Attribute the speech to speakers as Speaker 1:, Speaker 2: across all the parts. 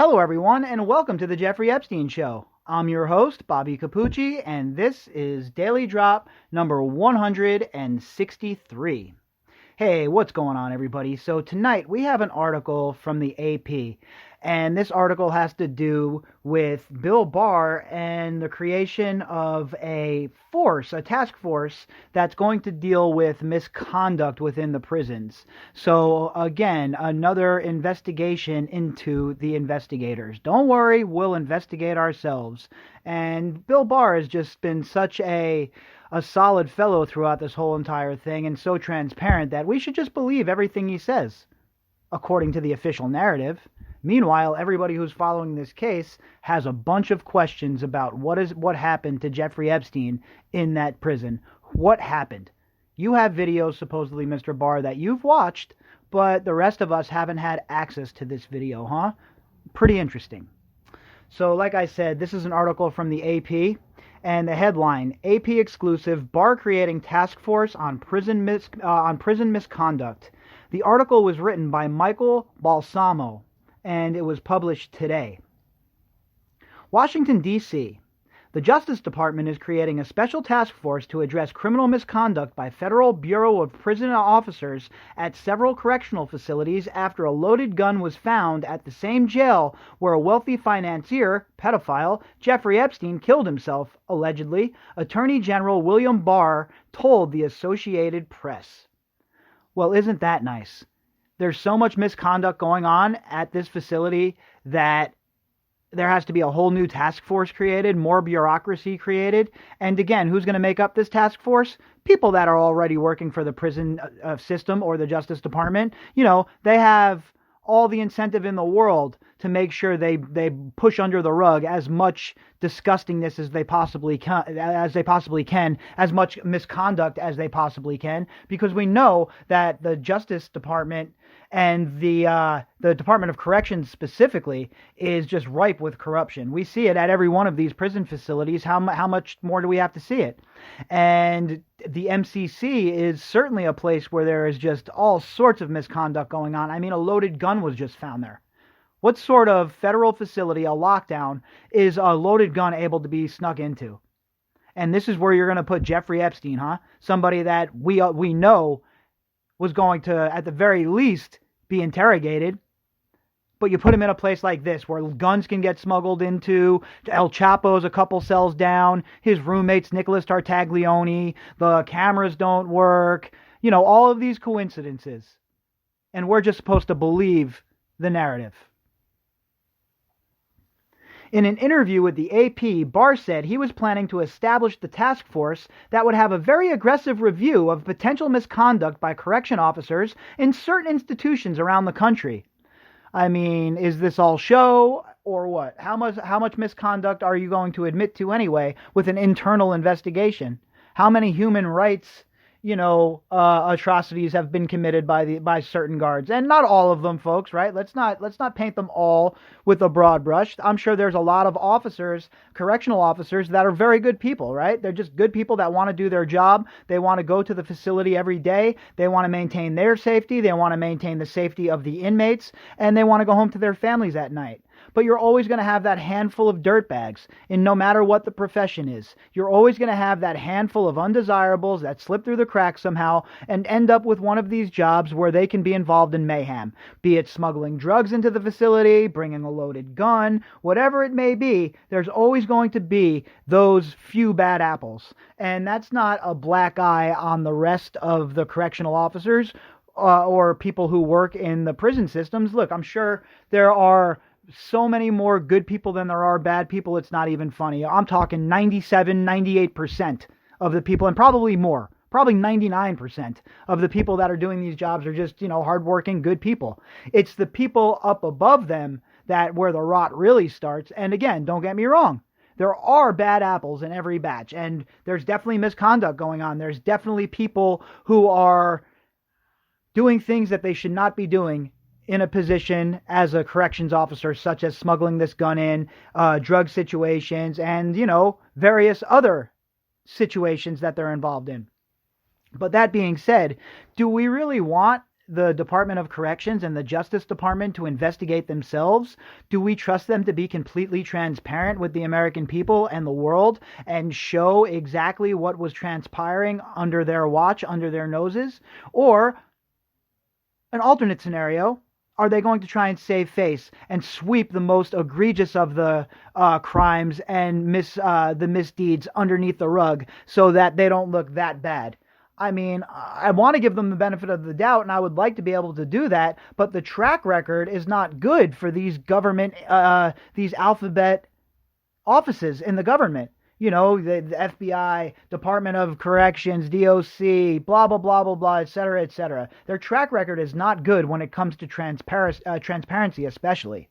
Speaker 1: Hello, everyone, and welcome to the Jeffrey Epstein Show. I'm your host, Bobbycapucci, and this is Daily Drop number 163. Hey, what's going on, everybody? So tonight we have an article from the AP, and this article has to do with Bill Barr and the creation of a task force that's going to deal with misconduct within the prisons. So again, another investigation into the investigators. Don't worry, we'll investigate ourselves. And Bill Barr has just been such a solid fellow throughout this whole entire thing and so transparent that we should just believe everything he says, according to the official narrative. Meanwhile, everybody who's following this case has a bunch of questions about what happened to Jeffrey Epstein in that prison. What happened? You have videos, supposedly, Mr. Barr, that you've watched, but the rest of us haven't had access to this video, huh? Pretty interesting. So, like I said, this is an article from the AP. And the headline, AP exclusive, Barr creating task force on prison misconduct. The article was written by Michael Balsamo, and it was published today. Washington, D.C. The Justice Department is creating a special task force to address criminal misconduct by Federal Bureau of Prison officers at several correctional facilities after a loaded gun was found at the same jail where a wealthy financier, pedophile, Jeffrey Epstein killed himself, allegedly, Attorney General William Barr told the Associated Press. Well, isn't that nice? There's so much misconduct going on at this facility that there has to be a whole new task force created, more bureaucracy created. And again, who's going to make up this task force? People that are already working for the prison system or the Justice Department. You know, they have all the incentive in the world to make sure they push under the rug as much disgustingness as they possibly can, as much misconduct as they possibly can, because we know that the Justice Department and the Department of Corrections specifically is just ripe with corruption. We see it at every one of these prison facilities. How much more do we have to see it? And the MCC is certainly a place where there is just all sorts of misconduct going on. I mean, a loaded gun was just found there. What sort of federal facility, a lockdown, is a loaded gun able to be snuck into? And this is where you're going to put Jeffrey Epstein, huh? Somebody that we know was going to, at the very least, be interrogated. But you put him in a place like this where guns can get smuggled into, El Chapo's a couple cells down, his roommate's Nicholas Tartaglione, the cameras don't work, you know, all of these coincidences. And we're just supposed to believe the narrative. In an interview with the AP, Barr said he was planning to establish the task force that would have a very aggressive review of potential misconduct by correction officers in certain institutions around the country. I mean, is this all show or what? How much misconduct are you going to admit to anyway with an internal investigation? How many human rights, atrocities have been committed by certain guards? And not all of them, folks, right? Let's not paint them all with a broad brush. I'm sure there's a lot of officers, correctional officers, that are very good people, right? They're just good people that want to do their job. They want to go to the facility every day. They want to maintain their safety. They want to maintain the safety of the inmates, and they want to go home to their families at night. But you're always going to have that handful of dirtbags, and no matter what the profession is, you're always going to have that handful of undesirables that slip through the cracks somehow and end up with one of these jobs where they can be involved in mayhem, be it smuggling drugs into the facility, bringing a loaded gun, whatever it may be. There's always going to be those few bad apples, and that's not a black eye on the rest of the correctional officers or people who work in the prison systems. Look, I'm sure there are so many more good people than there are bad people, it's not even funny. I'm talking 97, 98% of the people, and probably more, probably 99% of the people that are doing these jobs are just, hardworking, good people. It's the people up above them that where the rot really starts. And again, don't get me wrong, there are bad apples in every batch, and there's definitely misconduct going on. There's definitely people who are doing things that they should not be doing in a position as a corrections officer, such as smuggling this gun in, drug situations, and, various other situations that they're involved in. But that being said, do we really want the Department of Corrections and the Justice Department to investigate themselves? Do we trust them to be completely transparent with the American people and the world and show exactly what was transpiring under their watch, under their noses? Or an alternate scenario, are they going to try and save face and sweep the most egregious of the crimes and the misdeeds underneath the rug so that they don't look that bad? I mean, I want to give them the benefit of the doubt, and I would like to be able to do that, but the track record is not good for these government, these alphabet offices in the government. You know, the FBI, Department of Corrections, DOC, blah, blah, blah, blah, blah, et cetera, et cetera. Their track record is not good when it comes to transparency, especially.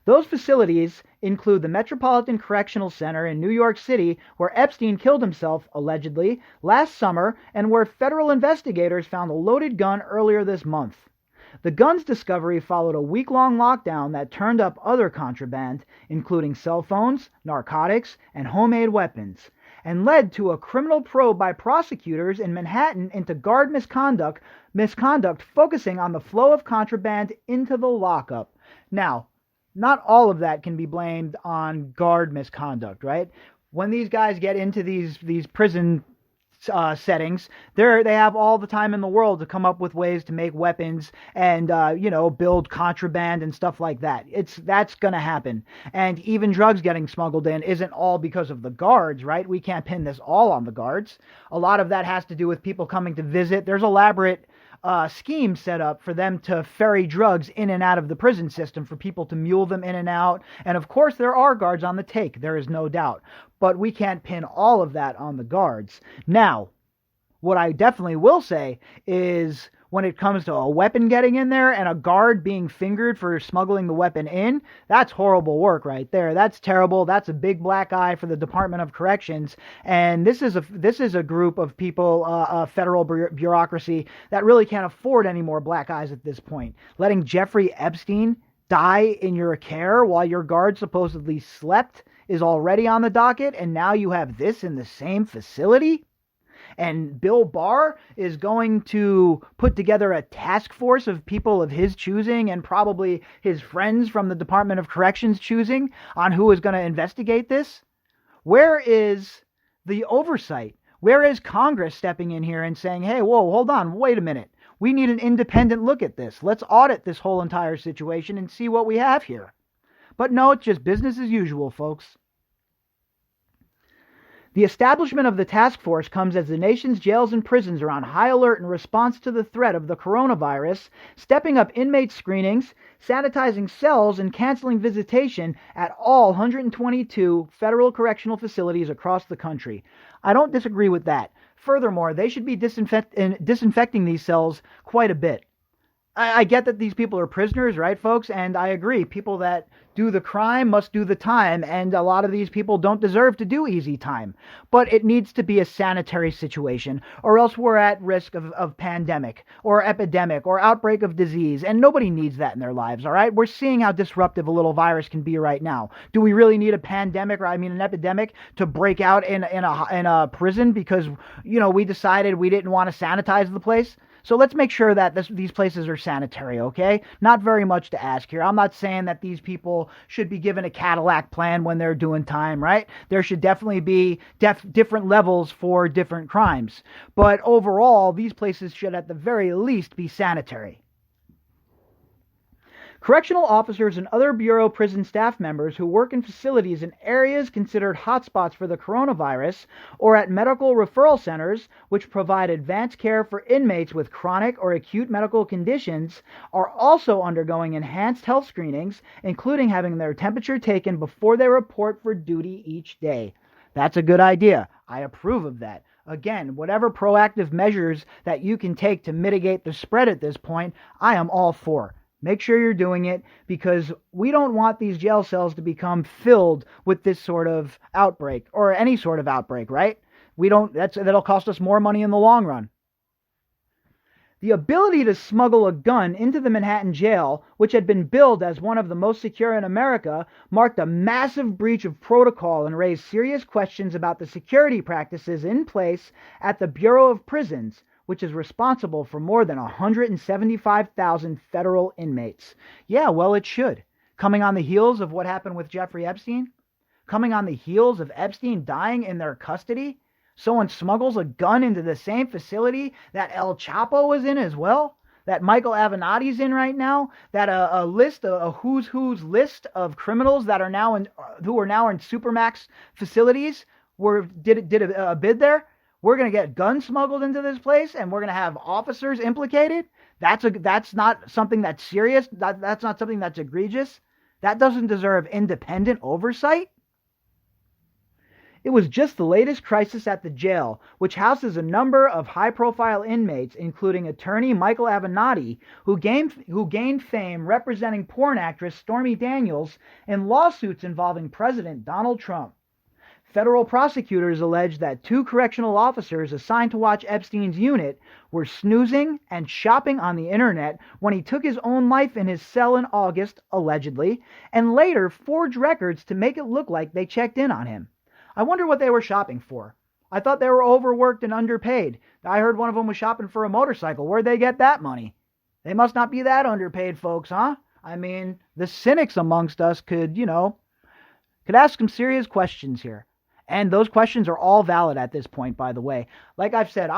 Speaker 1: Those facilities include the Metropolitan Correctional Center in New York City, where Epstein killed himself, allegedly, last summer, and where federal investigators found a loaded gun earlier this month. The gun's discovery followed a week-long lockdown that turned up other contraband, including cell phones, narcotics, and homemade weapons, and led to a criminal probe by prosecutors in Manhattan into guard misconduct focusing on the flow of contraband into the lockup. Now, not all of that can be blamed on guard misconduct, right? When these guys get into these prison settings, they have all the time in the world to come up with ways to make weapons and build contraband and stuff like that. That's gonna happen. And even drugs getting smuggled in isn't all because of the guards, right? We can't pin this all on the guards. A lot of that has to do with people coming to visit. There's elaborate scheme set up for them to ferry drugs in and out of the prison system, for people to mule them in and out. And of course, there are guards on the take, there is no doubt. But we can't pin all of that on the guards. Now, what I definitely will say is, when it comes to a weapon getting in there and a guard being fingered for smuggling the weapon in, that's horrible work right there. That's terrible. That's a big black eye for the Department of Corrections. And this is a group of people, federal bureaucracy, that really can't afford any more black eyes at this point. Letting Jeffrey Epstein die in your care while your guard supposedly slept is already on the docket, and now you have this in the same facility? And Bill Barr is going to put together a task force of people of his choosing, and probably his friends from the Department of Corrections choosing, on who is going to investigate this? Where is the oversight? Where is Congress stepping in here and saying, hey, whoa, hold on, wait a minute. We need an independent look at this. Let's audit this whole entire situation and see what we have here. But no, it's just business as usual, folks. The establishment of the task force comes as the nation's jails and prisons are on high alert in response to the threat of the coronavirus, stepping up inmate screenings, sanitizing cells, and canceling visitation at all 122 federal correctional facilities across the country. I don't disagree with that. Furthermore, they should be disinfecting these cells quite a bit. I get that these people are prisoners, right, folks? And I agree. People that do the crime must do the time, and a lot of these people don't deserve to do easy time. But it needs to be a sanitary situation, or else we're at risk of pandemic, or epidemic, or outbreak of disease, and nobody needs that in their lives, all right? We're seeing how disruptive a little virus can be right now. Do we really need a pandemic, or an epidemic, to break out in a prison because, we decided we didn't want to sanitize the place? So let's make sure that these places are sanitary, okay? Not very much to ask here. I'm not saying that these people should be given a Cadillac plan when they're doing time, right? There should definitely be different levels for different crimes. But overall, these places should at the very least be sanitary. Correctional officers and other Bureau prison staff members who work in facilities in areas considered hotspots for the coronavirus, or at medical referral centers, which provide advanced care for inmates with chronic or acute medical conditions, are also undergoing enhanced health screenings, including having their temperature taken before they report for duty each day. That's a good idea. I approve of that. Again, whatever proactive measures that you can take to mitigate the spread at this point, I am all for. Make sure you're doing it, because we don't want these jail cells to become filled with this sort of outbreak, or any sort of outbreak, right? That'll cost us more money in the long run. The ability to smuggle a gun into the Manhattan jail, which had been billed as one of the most secure in America, marked a massive breach of protocol and raised serious questions about the security practices in place at the Bureau of Prisons, which is responsible for more than 175,000 federal inmates. Yeah, well, it should. Coming on the heels of what happened with Jeffrey Epstein, coming on the heels of Epstein dying in their custody, someone smuggles a gun into the same facility that El Chapo was in as well, that Michael Avenatti's in right now, that a list, a who's list of criminals that are now in, who are now in Supermax facilities, did a bid there. We're going to get guns smuggled into this place, and we're going to have officers implicated. That's not something that's serious. That's not something that's egregious. That doesn't deserve independent oversight. It was just the latest crisis at the jail, which houses a number of high-profile inmates, including attorney Michael Avenatti, who gained fame representing porn actress Stormy Daniels in lawsuits involving President Donald Trump. Federal prosecutors allege that 2 correctional officers assigned to watch Epstein's unit were snoozing and shopping on the internet when he took his own life in his cell in August, allegedly, and later forged records to make it look like they checked in on him. I wonder what they were shopping for. I thought they were overworked and underpaid. I heard one of them was shopping for a motorcycle. Where'd they get that money? They must not be that underpaid, folks, huh? I mean, the cynics amongst us could ask some serious questions here. And those questions are all valid at this point, by the way. Like I've said,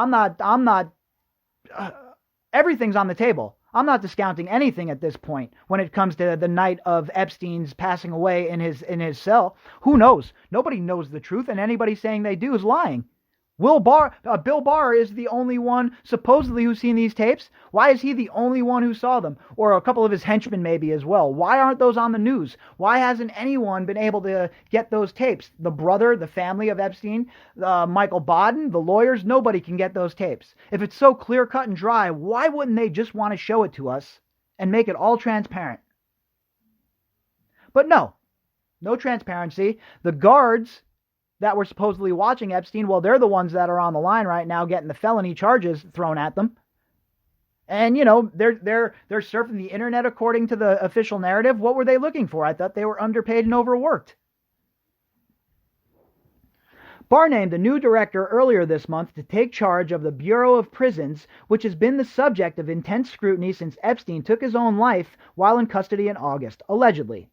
Speaker 1: everything's on the table. I'm not discounting anything at this point when it comes to the night of Epstein's passing away in his cell. Who knows? Nobody knows the truth, and anybody saying they do is lying. Bill Barr is the only one supposedly who's seen these tapes. Why is he the only one who saw them? Or a couple of his henchmen maybe as well. Why aren't those on the news? Why hasn't anyone been able to get those tapes? The brother, the family of Epstein, Michael Bodden, the lawyers, nobody can get those tapes. If it's so clear cut and dry, why wouldn't they just want to show it to us and make it all transparent? But no transparency. The guards that were supposedly watching Epstein, well, they're the ones that are on the line right now getting the felony charges thrown at them. And, they're surfing the internet according to the official narrative. What were they looking for? I thought they were underpaid and overworked. Barr named a new director earlier this month to take charge of the Bureau of Prisons, which has been the subject of intense scrutiny since Epstein took his own life while in custody in August, allegedly.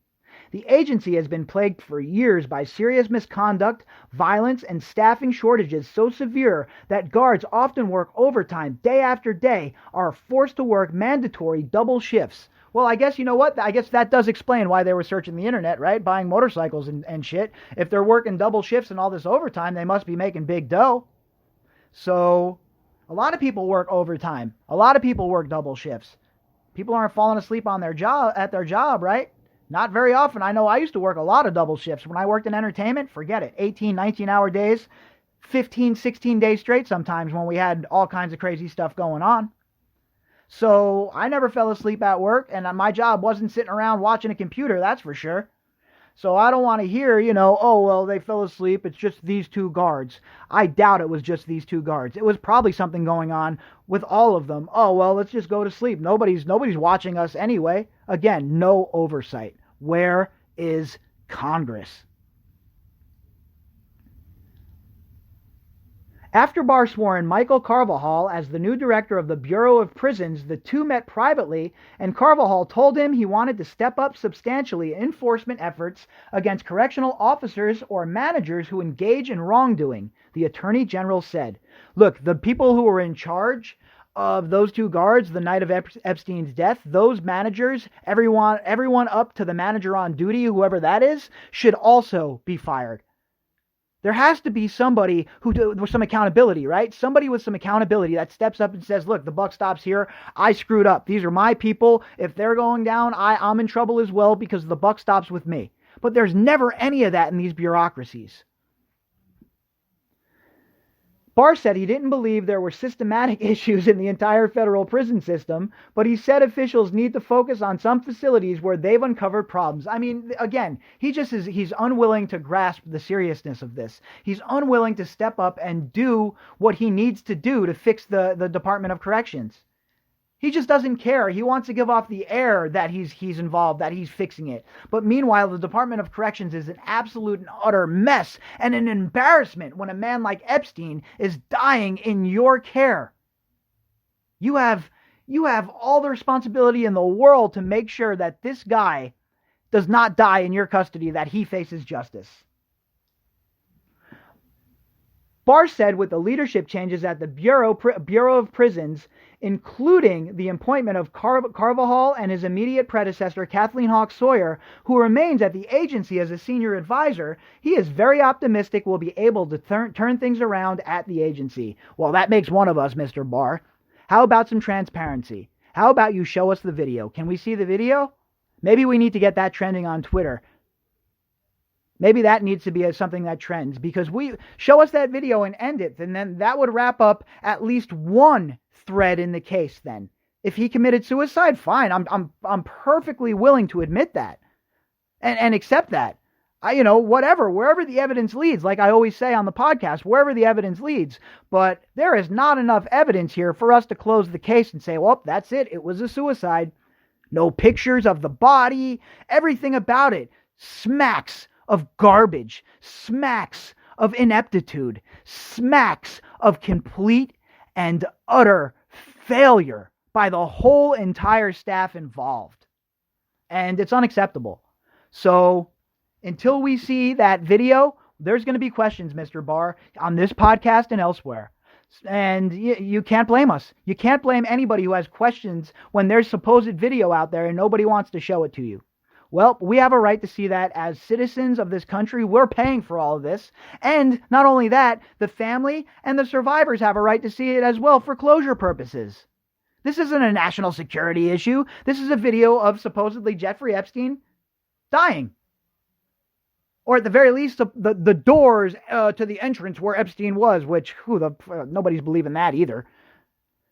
Speaker 1: The agency has been plagued for years by serious misconduct, violence, and staffing shortages so severe that guards often work overtime day after day, are forced to work mandatory double shifts. Well, I guess you know what? I guess that does explain why they were searching the internet, right? Buying motorcycles and shit. If they're working double shifts and all this overtime, they must be making big dough. So, a lot of people work overtime. A lot of people work double shifts. People aren't falling asleep on at their job, right? Not very often. I know I used to work a lot of double shifts. When I worked in entertainment, forget it. 18, 19-hour days, 15, 16 days straight sometimes when we had all kinds of crazy stuff going on. So I never fell asleep at work, and my job wasn't sitting around watching a computer, that's for sure. So I don't want to hear, oh, well, they fell asleep. It's just these 2 guards. I doubt it was just these 2 guards. It was probably something going on with all of them. Oh, well, let's just go to sleep. Nobody's watching us anyway. Again, no oversight. Where is Congress? After Barr swore in Michael Carvajal as the new director of the Bureau of Prisons, the 2 met privately, and Carvajal told him he wanted to step up substantially enforcement efforts against correctional officers or managers who engage in wrongdoing, the Attorney General said. Look, the people who were in charge of those 2 guards the night of Epstein's death, those managers, everyone up to the manager on duty, whoever that is, should also be fired. There has to be somebody with some accountability, right? Somebody with some accountability that steps up and says, look, the buck stops here. I screwed up. These are my people. If they're going down, I'm in trouble as well because the buck stops with me. But there's never any of that in these bureaucracies. Barr said he didn't believe there were systematic issues in the entire federal prison system, but he said officials need to focus on some facilities where they've uncovered problems. I mean, again, he's unwilling to grasp the seriousness of this. He's unwilling to step up and do what he needs to do to fix the Department of Corrections. He just doesn't care. He wants to give off the air that he's involved, that he's fixing it. But meanwhile, the Department of Corrections is an absolute and utter mess and an embarrassment when a man like Epstein is dying in your care. You have all the responsibility in the world to make sure that this guy does not die in your custody, that he faces justice. Barr said with the leadership changes at the Bureau of Prisons, including the appointment of Carvajal and his immediate predecessor, Kathleen Hawks Sawyer, who remains at the agency as a senior advisor, he is very optimistic we'll be able to turn things around at the agency. Well, that makes one of us, Mr. Barr. How about some transparency? How about you show us the video? Can we see the video? Maybe we need to get that trending on Twitter. Maybe that needs to be something that trends, because we show us that video and end it, and then that would wrap up at least one thread in the case. Then, if he committed suicide, fine. I'm perfectly willing to admit that and accept that. Whatever, wherever the evidence leads, like I always say on the podcast, wherever the evidence leads. But there is not enough evidence here for us to close the case and say, well, that's it. It was a suicide. No pictures of the body. Everything about it smacks of garbage, smacks of ineptitude, smacks of complete and utter failure by the whole entire staff involved. And it's unacceptable. So until we see that video, there's going to be questions, Mr. Barr, on this podcast and elsewhere. And you can't blame us. You can't blame anybody who has questions when there's supposed video out there and nobody wants to show it to you. Well, we have a right to see that as citizens of this country. We're paying for all of this. And not only that, the family and the survivors have a right to see it as well for closure purposes. This isn't a national security issue. This is a video of supposedly Jeffrey Epstein dying. Or at the very least, the doors to the entrance where Epstein was, which nobody's believing that either.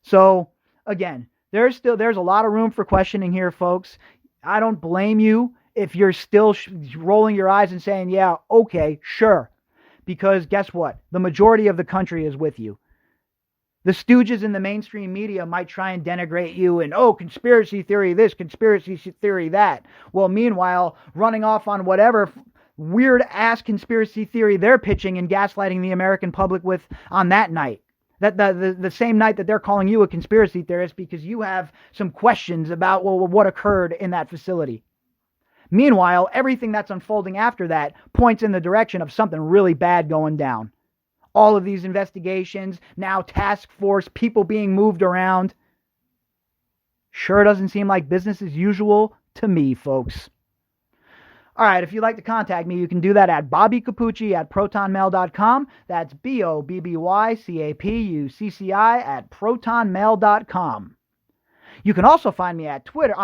Speaker 1: So, again, there's a lot of room for questioning here, folks. I don't blame you if you're still rolling your eyes and saying, yeah, okay, sure. Because guess what? The majority of the country is with you. The stooges in the mainstream media might try and denigrate you and, conspiracy theory this, conspiracy theory that. Well, meanwhile, running off on whatever weird-ass conspiracy theory they're pitching and gaslighting the American public with on that night. That the same night that they're calling you a conspiracy theorist because you have some questions about what occurred in that facility. Meanwhile, everything that's unfolding after that points in the direction of something really bad going down. All of these investigations, now task force, people being moved around. Sure doesn't seem like business as usual to me, folks. All right, if you'd like to contact me, you can do that at bobbycapucci@protonmail.com. That's BOBBYCAPUCCI@protonmail.com. You can also find me on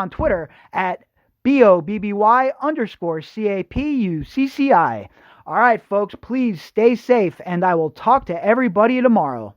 Speaker 1: Twitter at BOBBY_CAPUCCI. All right, folks, please stay safe, and I will talk to everybody tomorrow.